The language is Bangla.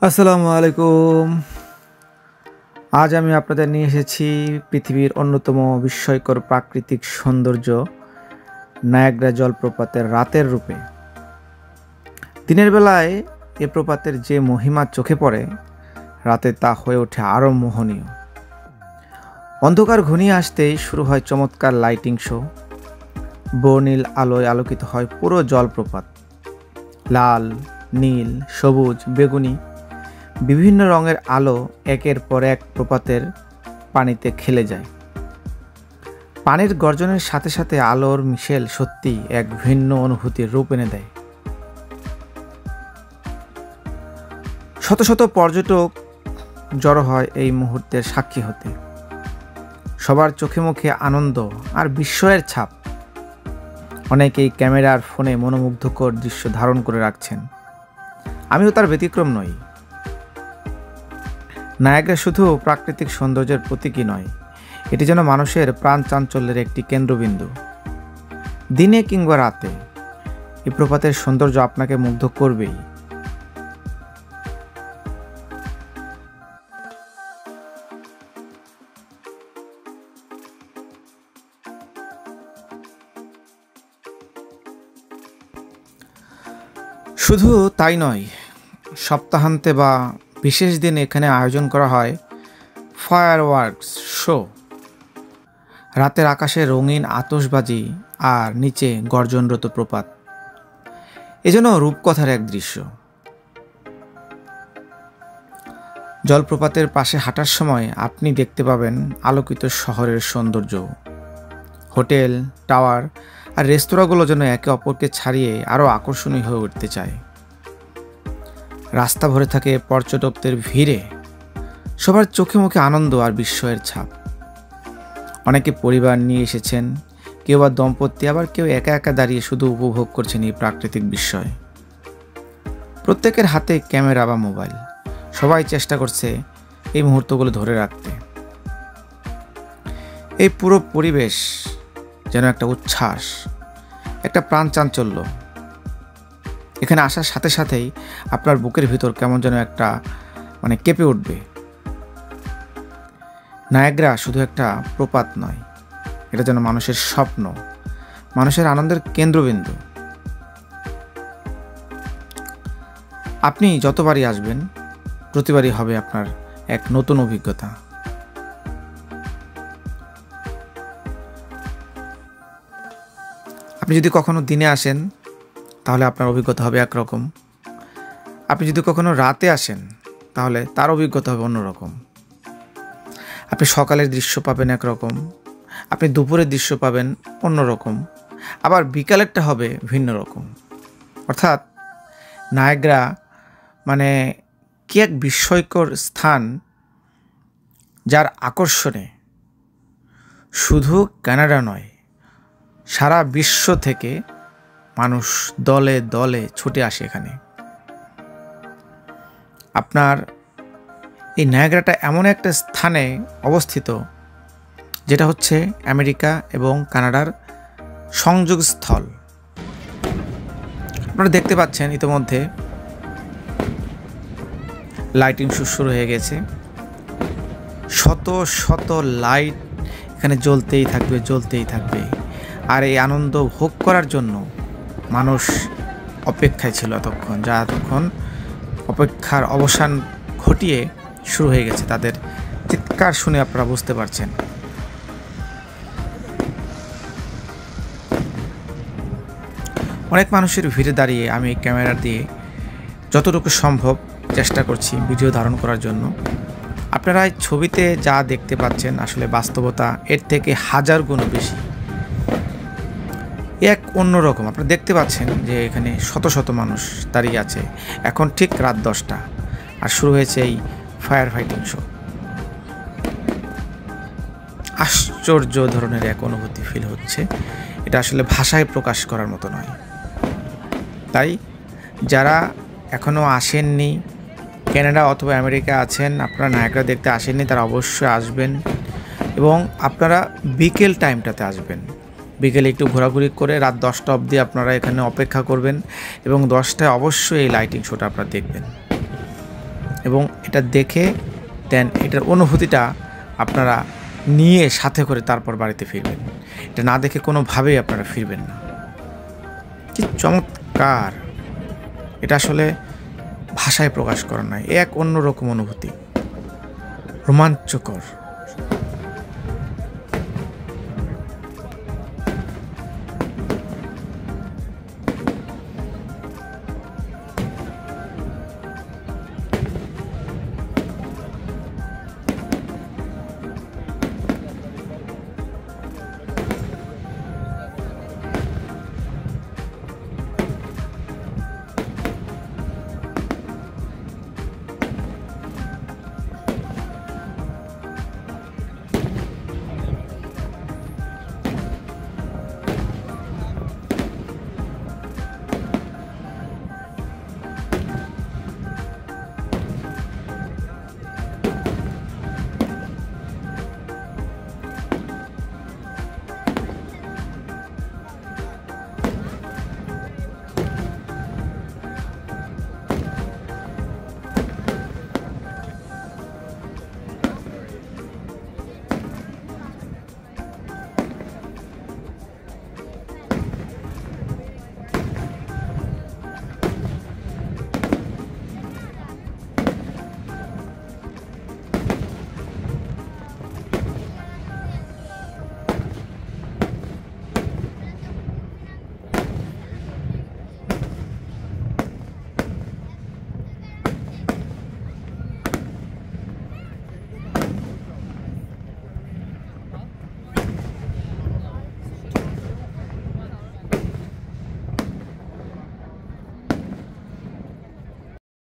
আসসালামু আলাইকুম। আজ আমি আপনাদের নিয়ে এসেছি পৃথিবীর অন্যতম বিস্ময়কর প্রাকৃতিক সৌন্দর্য নায়াগ্রা জলপ্রপাতের রাতের রূপে। দিনের বেলায় এ প্রপাতের যে মহিমা চোখে পড়ে, রাতে তা হয়ে ওঠে আরও মোহনীয়। অন্ধকার ঘনিয়ে আসতেই শুরু হয় চমৎকার লাইটিং শো। বর্ণিল আলোয় আলোকিত হয় পুরো জলপ্রপাত। লাল, নীল, সবুজ, বেগুনি বিভিন্ন রঙের আলো একের পর এক প্রপাতের পানিতে খেলে যায়। পানির গর্জনের সাথে সাথে আলোর মিশেল সত্যি এক ভিন্ন অনুভূতির রূপ এনে দেয়। শত শত পর্যটক জড়ো হয় এই মুহূর্তের সাক্ষী হতে। সবার চোখে মুখে আনন্দ আর বিস্ময়ের ছাপ। অনেকেই ক্যামেরার ফোনে মনোমুগ্ধকর দৃশ্য ধারণ করে রাখছেন। আমিও তার ব্যতিক্রম নই। নায়াগ্রা শুধু প্রাকৃতিক সৌন্দর্যের প্রতীকই নয়, এটি যেন মানুষের প্রাণ চাঞ্চল্যের একটি কেন্দ্রবিন্দু। দিনে কিংবা রাতে এই প্রপাতের সৌন্দর্য আপনাকে মুগ্ধ করবেই। শুধু তাই নয়, সপ্তাহান্তে বা বিশেষ দিনে এখানে আয়োজন করা হয় ফায়ারওয়ার্কস শো। রাতের আকাশে রঙিন আতশবাজি আর নিচে গর্জনরত প্রপাত, এজন্য রূপকথার এক দৃশ্য। জলপ্রপাতের পাশে হাঁটার সময় আপনি দেখতে পাবেন আলোকিত শহরের সৌন্দর্য। হোটেল, টাওয়ার আর রেস্তোরাঁগুলো যেন একে অপরকে ছাড়িয়ে আরও আকর্ষণীয় হয়ে উঠতে চায়। রাস্তা ভরে থাকে পর্যটকদের ভিড়ে। সবার চোখে মুখে আনন্দ আর বিস্ময়ের ছাপ। অনেকে পরিবার নিয়ে এসেছেন, কেউ বা দম্পতি, আবার কেউ একা একা দাঁড়িয়ে শুধু উপভোগ করছেন এই প্রাকৃতিক বিস্ময়। প্রত্যেকের হাতে ক্যামেরা বা মোবাইল। সবাই চেষ্টা করছে এই মুহূর্তগুলো ধরে রাখতে। এই পুরো পরিবেশ যেন একটা উচ্ছ্বাস, একটা প্রাণ চাঞ্চল্য। এখানে আসার সাথে সাথেই আপনার বুকের ভিতর কেমন যেন একটা কেঁপে উঠবে। নায়াগ্রা শুধু একটা প্রপাত নয়, এটা যেন মানুষের স্বপ্ন, মানুষের আনন্দের কেন্দ্রবিন্দু। আপনি যতবারই আসবেন, প্রতিবারই হবে আপনার এক নতুন অভিজ্ঞতা। আপনি যদি কখনো দিনে আসেন, তাহলে আপনার অভিজ্ঞতা হবে একরকম। আপনি যদি কখনো রাতে আসেন, তাহলে তার অভিজ্ঞতা হবে অন্যরকম। আপনি সকালের দৃশ্য পাবেন একরকম, আপনি দুপুরের দৃশ্য পাবেন অন্যরকম, আবার বিকালেরটা হবে ভিন্ন রকম। অর্থাৎ নায়াগ্রা কি এক বিস্ময়কর স্থান, যার আকর্ষণে শুধু কানাডা নয়, সারা বিশ্ব থেকে মানুষ দলে দলে ছুটে আসে এখানে। আপনার এই নায়াগ্রাটা এমন একটা স্থানে অবস্থিত, যেটা হচ্ছে আমেরিকা এবং কানাডার সংযোগস্থল। আপনারা দেখতে পাচ্ছেন ইতিমধ্যে লাইটিং শো শুরু হয়ে গেছে। শত শত লাইট এখানে জ্বলতেই থাকবে, জ্বলতেই থাকবে। আর এই আনন্দ ভোগ করার জন্য মানুষ অপেক্ষায় ছিল এতক্ষণ, যা এতক্ষণ অপেক্ষার অবসান ঘটিয়ে শুরু হয়ে গেছে। তাদের চিৎকার শুনে আপনারা বুঝতে পারছেন। অনেক মানুষের ভিড়ে দাঁড়িয়ে আমি ক্যামেরা দিয়ে যতটুকু সম্ভব চেষ্টা করছি ভিডিও ধারণ করার জন্য। আপনারা ছবিতে যা দেখতে পাচ্ছেন, আসলে বাস্তবতা এর থেকে হাজার গুণ বেশি, এক অন্যরকম। আপনারা দেখতে পাচ্ছেন যে এখানে শত শত মানুষ দাঁড়িয়ে আছে। এখন ঠিক রাত 10টা আর শুরু হয়েছে এই ফায়ার ফাইটিং শো। আশ্চর্য ধরনের এক অনুভূতি ফিল হচ্ছে, এটা আসলে ভাষায় প্রকাশ করার মতো নয়। তাই যারা এখনও আসেননি, কানাডা অথবা আমেরিকা আছেন, আপনারা নায়াগ্রা দেখতে আসেননি, তারা অবশ্যই আসবেন। এবং আপনারা বিকেল টাইমটাতে আসবেন। বিকেলে একটু ঘোরাঘুরি করে রাত 10টা অবধি আপনারা এখানে অপেক্ষা করবেন এবং 10টায় অবশ্যই এই লাইটিং শোটা আপনারা দেখবেন। এবং এটা দেখে দেন এটার অনুভূতিটা আপনারা নিয়ে সাথে করে তারপর বাড়িতে ফিরবেন। এটা না দেখে কোনোভাবেই আপনারা ফিরবেন না। কি চমৎকার! এটা আসলে ভাষায় প্রকাশ করার নয়, এক অন্যরকম অনুভূতি, রোমাঞ্চকর।